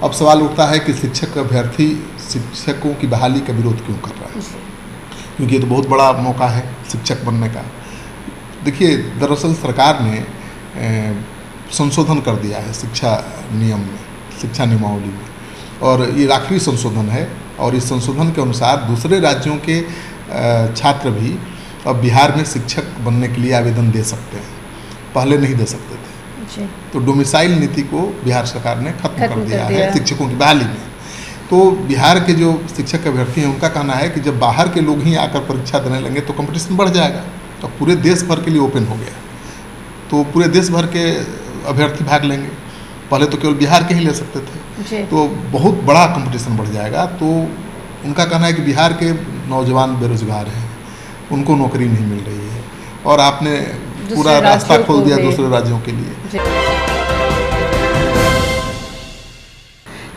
अब सवाल उठता है कि शिक्षक अभ्यर्थी शिक्षकों की बहाली का विरोध क्यों कर रहा है, क्योंकि ये तो बहुत बड़ा मौका है शिक्षक बनने का। देखिए, दरअसल सरकार ने संशोधन कर दिया है शिक्षा नियम में, शिक्षा नियमावली में, और ये आखिरी संशोधन है। और इस संशोधन के अनुसार दूसरे राज्यों के छात्र भी अब बिहार में शिक्षक बनने के लिए आवेदन दे सकते हैं, पहले नहीं दे सकते थे। तो डोमिसाइल नीति को बिहार सरकार ने खत्म कर दिया है शिक्षकों की बहाली में। तो बिहार के जो शिक्षक अभ्यर्थी हैं उनका कहना है कि जब बाहर के लोग ही आकर परीक्षा देने लगेंगे तो कंपटीशन बढ़ जाएगा, तो पूरे देश भर के लिए ओपन हो गया, तो पूरे देश भर के अभ्यर्थी भाग लेंगे। पहले तो केवल बिहार के ही ले सकते थे, तो बहुत बड़ा कंपटीशन बढ़ जाएगा। तो उनका कहना है कि बिहार के नौजवान बेरोजगार हैं, उनको नौकरी नहीं मिल रही है, और आपने पूरा रास्ता खोल दिया दूसरे राज्यों के लिए।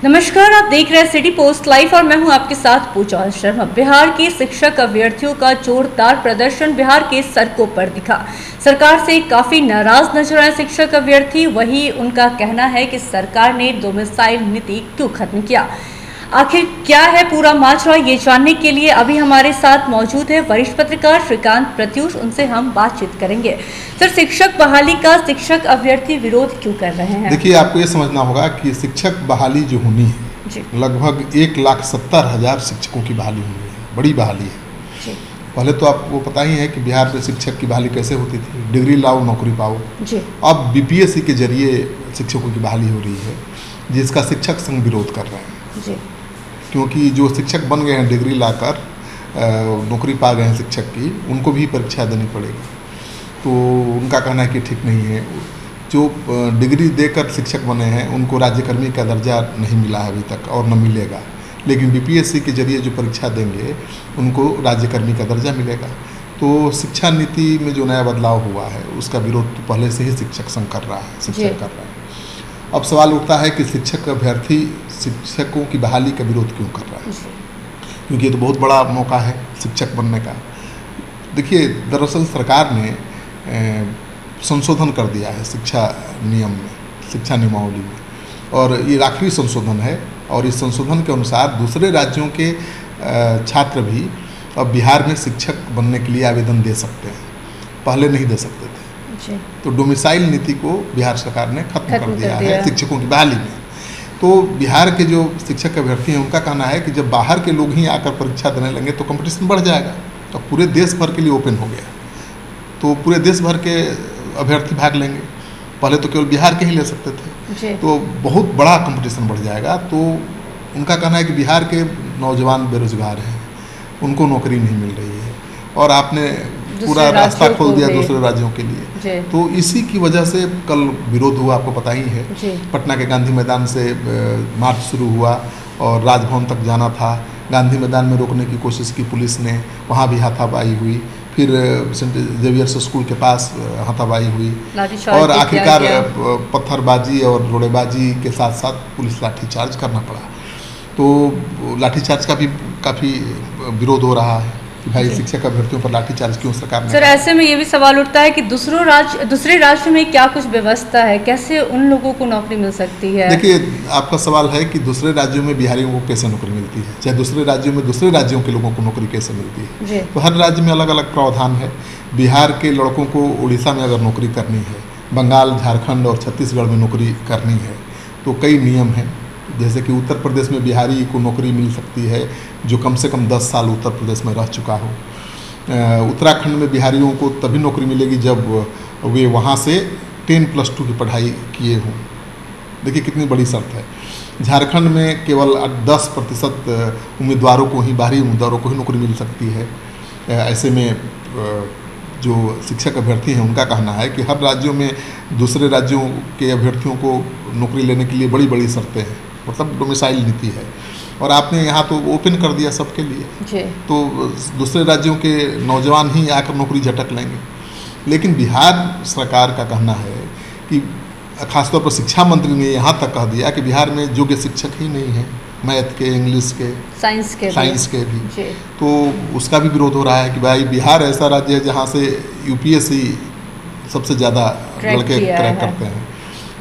नमस्कार, आप देख रहे हैं सिटी पोस्ट लाइव और मैं हूं आपके साथ पूजा शर्मा। बिहार के शिक्षक अभ्यर्थियों का जोरदार प्रदर्शन बिहार के सड़कों पर दिखा। सरकार से काफी नाराज नजर आए शिक्षक अभ्यर्थी। वही उनका कहना है कि सरकार ने डोमिसाइल नीति क्यों खत्म किया, आखिर क्या है पूरा माजरा, ये जानने के लिए अभी हमारे साथ मौजूद है वरिष्ठ पत्रकार श्रीकांत प्रत्युष। उनसे हम बातचीत करेंगे। सर, शिक्षक बहाली का शिक्षक अभ्यर्थी विरोध क्यों कर रहे हैं? देखिए, आपको ये समझना होगा कि शिक्षक बहाली जो होनी है, लगभग 1,70,000 शिक्षकों की बहाली होनी है, बड़ी बहाली है। पहले तो आपको पता ही है कि बिहार में शिक्षक की बहाली कैसे होती थी, डिग्री लाओ नौकरी पाओ। अब बीपीएससी के जरिए शिक्षकों की बहाली हो रही है, जिसका शिक्षक संघ विरोध कर रहे हैं। क्योंकि जो शिक्षक बन गए हैं, डिग्री लाकर नौकरी पा गए हैं शिक्षक की, उनको भी परीक्षा देनी पड़ेगी। तो उनका कहना है कि ठीक नहीं है। जो डिग्री देकर शिक्षक बने हैं उनको राज्यकर्मी का दर्जा नहीं मिला है अभी तक, और न मिलेगा। लेकिन बीपीएससी के जरिए जो परीक्षा देंगे उनको राज्यकर्मी का दर्जा मिलेगा। तो शिक्षा नीति में जो नया बदलाव हुआ है उसका विरोध तो पहले से ही शिक्षक संघ कर रहा है, शिक्षक कर रहा है। अब सवाल उठता है कि शिक्षक अभ्यर्थी शिक्षकों की बहाली का विरोध क्यों कर रहा है, क्योंकि ये तो बहुत बड़ा मौका है शिक्षक बनने का। देखिए, दरअसल सरकार ने संशोधन कर दिया है शिक्षा नियम में, शिक्षा नियमावली में, और ये आखिरी संशोधन है। और इस संशोधन के अनुसार दूसरे राज्यों के छात्र भी अब बिहार में शिक्षक बनने के लिए आवेदन दे सकते हैं, पहले नहीं दे सकते थे। तो डोमिसाइल नीति को बिहार सरकार ने खत्म कर दिया है शिक्षकों की बहाली में। तो बिहार के जो शिक्षक अभ्यर्थी हैं उनका कहना है कि जब बाहर के लोग ही आकर परीक्षा देने लगेंगे तो कंपटीशन बढ़ जाएगा, तो पूरे देश भर के लिए ओपन हो गया, तो पूरे देश भर के अभ्यर्थी भाग लेंगे। पहले तो केवल बिहार के ही ले सकते थे, तो बहुत बड़ा कंपटीशन बढ़ जाएगा। तो उनका कहना है कि बिहार के नौजवान बेरोजगार हैं, उनको नौकरी नहीं मिल रही है, और आपने पूरा रास्ता खोल दिया दूसरे राज्यों के लिए। तो इसी की वजह से कल विरोध हुआ, आपको पता ही है। पटना के गांधी मैदान से मार्च शुरू हुआ और राजभवन तक जाना था। गांधी मैदान में रोकने की कोशिश की पुलिस ने, वहाँ भी हाथापाई हुई। फिर सेंट जेवियर्स स्कूल के पास हाथापाई हुई, और आखिरकार पत्थरबाजी और रोड़ेबाजी के साथ साथ पुलिस लाठीचार्ज करना पड़ा। तो लाठीचार्ज का भी काफ़ी विरोध हो रहा है कि भाई शिक्षक अभ्यर्थियों पर लाठीचार्ज क्यों सरकार ने। सर, ऐसे में ये भी सवाल उठता है कि दूसरे राज्य में क्या कुछ व्यवस्था है, कैसे उन लोगों को नौकरी मिल सकती है? देखिए, आपका सवाल है कि दूसरे राज्यों में बिहारियों को कैसे नौकरी मिलती है, चाहे दूसरे राज्यों में दूसरे राज्यों के लोगों को नौकरी कैसे मिलती है। तो हर राज्य में अलग अलग प्रावधान है। बिहार के लड़कों को उड़ीसा में अगर नौकरी करनी है, बंगाल, झारखंड और छत्तीसगढ़ में नौकरी करनी है, तो कई नियम हैं। जैसे कि उत्तर प्रदेश में बिहारी को नौकरी मिल सकती है जो कम से कम 10 साल उत्तर प्रदेश में रह चुका हो। उत्तराखंड में बिहारियों को तभी नौकरी मिलेगी जब वे वहाँ से 10+2 की पढ़ाई किए हों। देखिए कितनी बड़ी शर्त है। झारखंड में केवल 10% उम्मीदवारों को ही, बाहरी उम्मीदवारों को ही नौकरी मिल सकती है। ऐसे में जो शिक्षक अभ्यर्थी हैं उनका कहना है कि हर राज्यों में दूसरे राज्यों के अभ्यर्थियों को नौकरी लेने के लिए बड़ी बड़ी शर्तें हैं, मतलब डोमिसाइल नीति है। और आपने यहाँ तो ओपन कर दिया सबके लिए, तो दूसरे राज्यों के नौजवान ही आकर नौकरी झटक लेंगे। लेकिन बिहार सरकार का कहना है कि खासतौर पर शिक्षा मंत्री ने यहाँ तक कह दिया कि बिहार में योग्य शिक्षक ही नहीं है, मैथ के, इंग्लिश के, साइंस के भी। तो उसका भी विरोध हो रहा है कि भाई बिहार ऐसा राज्य है जहाँ से यूपीएससी सबसे ज़्यादा लड़के क्रैक करते हैं।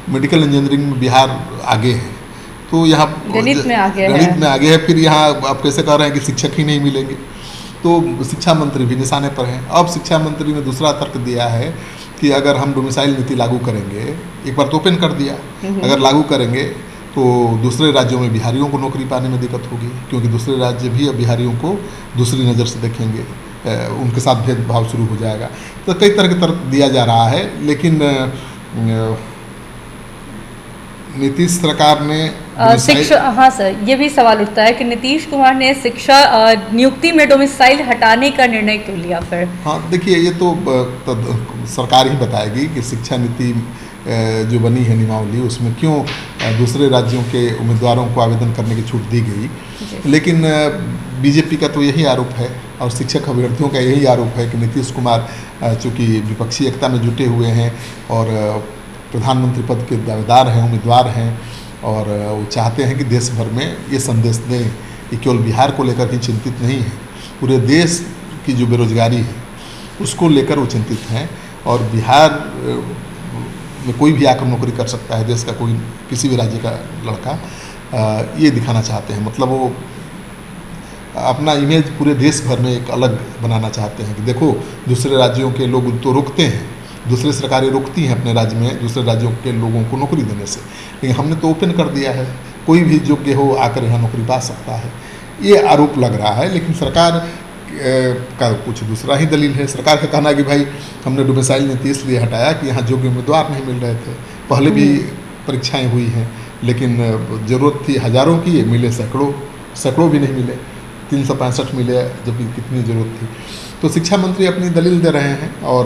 मेडिकल इंजीनियरिंग में बिहार आगे है, तो यहाँ गणित में आगे है। फिर यहाँ आप कैसे कह रहे हैं कि शिक्षक ही नहीं मिलेंगे, तो शिक्षा मंत्री भी निशाने पर हैं। अब शिक्षा मंत्री ने दूसरा तर्क दिया है कि अगर हम डोमिसाइल नीति लागू करेंगे, एक बार तो ओपन कर दिया, अगर लागू करेंगे तो दूसरे राज्यों में बिहारियों को नौकरी पाने में दिक्कत होगी, क्योंकि दूसरे राज्य भी अब बिहारियों को दूसरी नज़र से देखेंगे, उनके साथ भेदभाव शुरू हो जाएगा। तो कई तरह के तर्क दिया जा रहा है, लेकिन नीतीश सरकार ने शिक्षा, हाँ सर, ये भी सवाल उठता है कि नीतीश कुमार ने शिक्षा नियुक्ति में डोमिसाइल हटाने का निर्णय क्यों लिया फिर? हाँ देखिए, ये तो सरकार ही बताएगी कि शिक्षा नीति जो बनी है नियमावली, उसमें क्यों दूसरे राज्यों के उम्मीदवारों को आवेदन करने की छूट दी गई। लेकिन बीजेपी का तो यही आरोप है और शिक्षक अभ्यर्थियों का यही आरोप है कि नीतीश कुमार चूँकि विपक्षी एकता में जुटे हुए हैं और प्रधानमंत्री पद के दावेदार हैं, उम्मीदवार हैं, और वो चाहते हैं कि देश भर में ये संदेश दें कि केवल बिहार को लेकर ही चिंतित नहीं है, पूरे देश की जो बेरोजगारी है उसको लेकर वो चिंतित हैं, और बिहार में कोई भी आकर नौकरी कर सकता है, देश का कोई किसी भी राज्य का लड़का, ये दिखाना चाहते हैं। मतलब वो अपना इमेज पूरे देश भर में एक अलग बनाना चाहते हैं कि देखो दूसरे राज्यों के लोग तो रुकते हैं, दूसरी सरकारें रोकती हैं अपने राज्य में दूसरे राज्यों के लोगों को नौकरी देने से, लेकिन हमने तो ओपन कर दिया है, कोई भी योग्य हो आकर यहाँ नौकरी पा सकता है, ये आरोप लग रहा है। लेकिन सरकार का कुछ दूसरा ही दलील है। सरकार का कहना है कि भाई हमने डोमिसाइल नीति इसलिए हटाया कि यहाँ योग्य उम्मीदवार नहीं मिल रहे थे, पहले भी परीक्षाएँ हुई हैं, लेकिन ज़रूरत थी हज़ारों की, मिले सैकड़ों भी नहीं मिले, 365 मिले जबकि कितनी ज़रूरत थी। तो शिक्षा मंत्री अपनी दलील दे रहे हैं और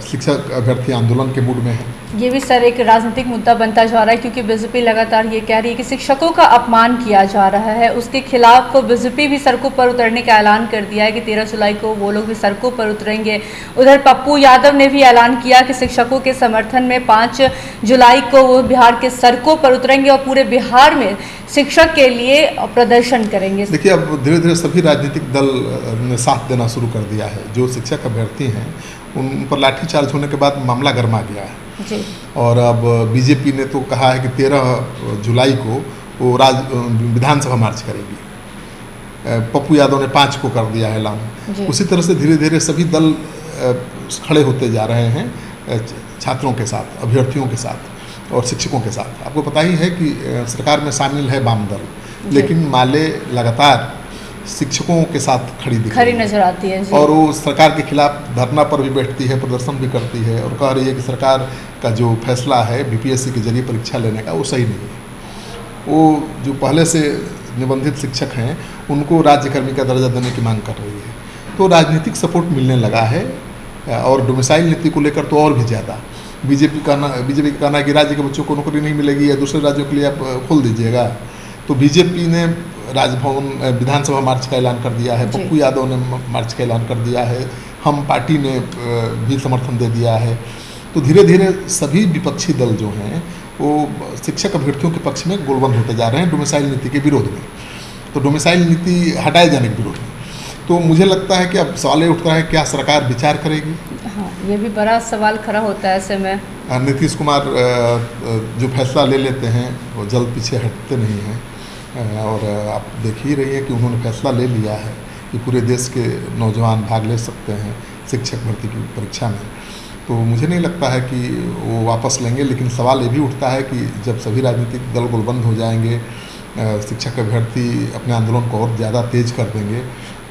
शिक्षक अभ्यर्थी आंदोलन के मूड में है। ये भी सर एक राजनीतिक मुद्दा बनता जा रहा है, क्योंकि बीजेपी लगातार ये कह रही है कि शिक्षकों का अपमान किया जा रहा है। उसके खिलाफ बीजेपी भी सड़कों पर उतरने का ऐलान कर दिया है कि 13 जुलाई को वो लोग भी सड़कों पर उतरेंगे। उधर पप्पू यादव ने भी ऐलान किया कि शिक्षकों के समर्थन में 5 जुलाई को वो बिहार के सड़कों पर उतरेंगे और पूरे बिहार में शिक्षक के लिए प्रदर्शन करेंगे। देखिए, अब धीरे धीरे सभी राजनीतिक दल ने साथ देना शुरू कर दिया है। जो शिक्षक अभ्यर्थी हैं उन पर लाठीचार्ज होने के बाद मामला गर्मा गया है जी। और अब बीजेपी ने तो कहा है कि 13 जुलाई को वो विधानसभा मार्च करेगी। पप्पू यादव ने 5 को कर दिया है ऐलान। उसी तरह से धीरे धीरे सभी दल खड़े होते जा रहे हैं छात्रों के साथ, अभ्यर्थियों के साथ और शिक्षकों के साथ। आपको पता ही है कि सरकार में शामिल है वाम दल, लेकिन माले लगातार शिक्षकों के साथ खड़ी नजर आती है जी। और वो सरकार के खिलाफ धरना पर भी बैठती है, प्रदर्शन भी करती है और कह रही है कि सरकार का जो फैसला है बीपीएससी के जरिए परीक्षा लेने का वो सही नहीं है। वो जो पहले से निबंधित शिक्षक हैं उनको राज्यकर्मी का दर्जा देने की मांग कर रही है। तो राजनीतिक सपोर्ट मिलने लगा है और डोमिसाइल नीति को लेकर तो और भी ज़्यादा। बीजेपी का कहना है कि राज्य के बच्चों को नौकरी नहीं मिलेगी या दूसरे राज्यों के लिए आप खोल दीजिएगा। तो बीजेपी ने राजभवन विधानसभा मार्च का ऐलान कर दिया है, पप्पू यादव ने मार्च का ऐलान कर दिया है, हम पार्टी ने भी समर्थन दे दिया है। तो धीरे धीरे सभी विपक्षी दल जो हैं वो शिक्षक अभ्यर्थियों के पक्ष में गोलबंद होते जा रहे हैं डोमिसाइल नीति के विरोध में। तो डोमिसाइल नीति हटाए जाने के विरोध में तो मुझे लगता है कि अब सवाल ये उठता है क्या सरकार विचार करेगी। हाँ, ये भी बड़ा सवाल खड़ा होता है ऐसे में। नीतीश कुमार जो फैसला ले लेते हैं वो जल्द पीछे हटते नहीं हैं और आप देख ही रही हैं कि उन्होंने फैसला ले लिया है कि पूरे देश के नौजवान भाग ले सकते हैं शिक्षक भर्ती की परीक्षा में। तो मुझे नहीं लगता है कि वो वापस लेंगे, लेकिन सवाल ये भी उठता है कि जब सभी राजनीतिक दल गोलबंद हो जाएंगे, शिक्षक अभ्यर्थी अपने आंदोलन को और ज़्यादा तेज कर देंगे,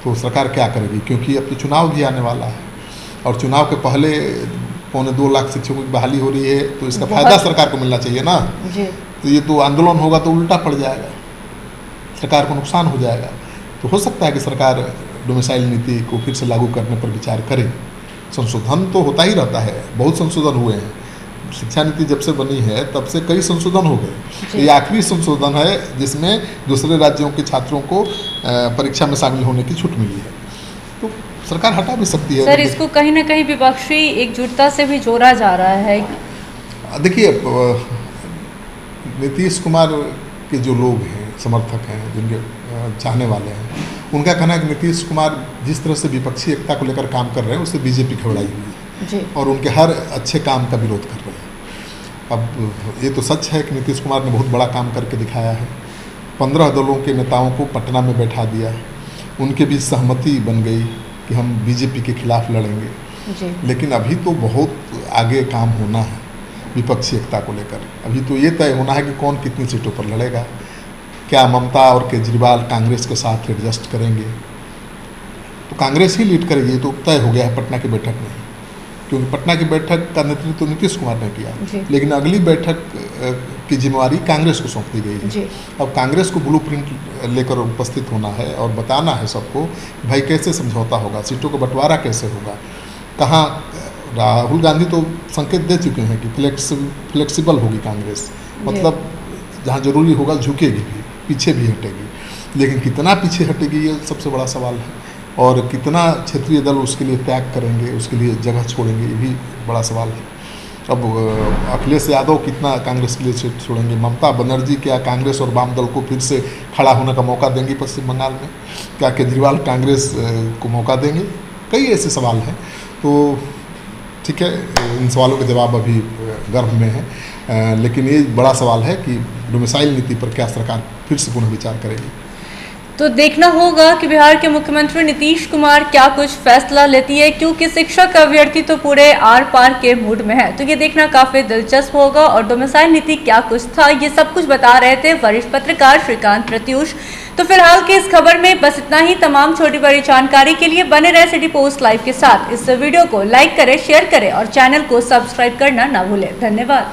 तो सरकार क्या करेगी। क्योंकि अब तो चुनाव भी आने वाला है और चुनाव के पहले 1.25 लाख शिक्षकों की बहाली हो रही है, तो इसका फ़ायदा सरकार को मिलना चाहिए ना जी। तो ये तो आंदोलन होगा तो उल्टा पड़ जाएगा, सरकार को नुकसान हो जाएगा। तो हो सकता है कि सरकार डोमिसाइल नीति को फिर से लागू करने पर विचार करे। संशोधन तो होता ही रहता है, बहुत संशोधन हुए हैं। शिक्षा नीति जब से बनी है तब से कई संशोधन हो गए। ये आखिरी संशोधन है जिसमें दूसरे राज्यों के छात्रों को परीक्षा में शामिल होने की छूट मिली है। तो सरकार हटा भी सकती है। सर, इसको कहीं ना कहीं विपक्षी एकजुटता से भी जोड़ा जा रहा है। देखिए, नीतीश कुमार के जो लोग हैं, समर्थक हैं, जिनके चाहने वाले हैं, उनका कहना है कि नीतीश कुमार जिस तरह से विपक्षी एकता को लेकर काम कर रहे हैं उससे बीजेपी घबराई हुई है और उनके हर अच्छे काम का विरोध कर रहे हैं। अब ये तो सच है कि नीतीश कुमार ने बहुत बड़ा काम करके दिखाया है। 15 दलों के नेताओं को पटना में बैठा दिया, उनके बीच सहमति बन गई कि हम बीजेपी के खिलाफ लड़ेंगे जी। लेकिन अभी तो बहुत आगे काम होना है विपक्षी एकता को लेकर। अभी तो ये तय होना है कि कौन कितनी सीटों पर लड़ेगा। क्या ममता और केजरीवाल कांग्रेस के साथ एडजस्ट करेंगे? तो कांग्रेस ही लीड करेगी, ये तो तय हो गया है पटना की बैठक में, क्योंकि पटना की बैठक का नेतृत्व तो नीतीश कुमार ने किया, लेकिन अगली बैठक की जिम्मेवारी कांग्रेस को सौंप दी गई है। अब कांग्रेस को ब्लूप्रिंट लेकर उपस्थित होना है और बताना है सबको भाई कैसे समझौता होगा, सीटों का बंटवारा कैसे होगा, कहाँ। राहुल गांधी तो संकेत दे चुके हैं कि फ्लेक्सिबल होगी कांग्रेस, मतलब जहाँ जरूरी होगा झुकेगी भी, पीछे भी हटेगी, लेकिन कितना पीछे हटेगी ये सबसे बड़ा सवाल है। और कितना क्षेत्रीय दल उसके लिए त्याग करेंगे, उसके लिए जगह छोड़ेंगे, ये भी बड़ा सवाल है। अब अखिलेश यादव कितना कांग्रेस के लिए सीट छोड़ेंगे, ममता बनर्जी क्या कांग्रेस और वाम दल को फिर से खड़ा होने का मौका देंगी पश्चिम बंगाल में, क्या केजरीवाल कांग्रेस को मौका देंगे? कई ऐसे सवाल हैं। तो ठीक है, इन सवालों के जवाब अभी गर्भ में है, लेकिन ये बड़ा सवाल है कि डोमिसाइल नीति पर क्या सरकार फिर से पुनः विचार करेगी। तो देखना होगा कि बिहार के मुख्यमंत्री नीतीश कुमार क्या कुछ फैसला लेती है, क्योंकि शिक्षक अभ्यर्थी तो पूरे आर पार के मूड में है, तो ये देखना काफी दिलचस्प होगा। और डोमिसाइल नीति क्या कुछ था, ये सब कुछ बता रहे थे वरिष्ठ पत्रकार श्रीकांत प्रत्युष। तो फिलहाल की इस खबर में बस इतना ही। तमाम छोटी बड़ी जानकारी के लिए बने रहे सिटी पोस्ट लाइव के साथ। इस वीडियो को लाइक करें, शेयर करें और चैनल को सब्सक्राइब करना ना भूलें। धन्यवाद।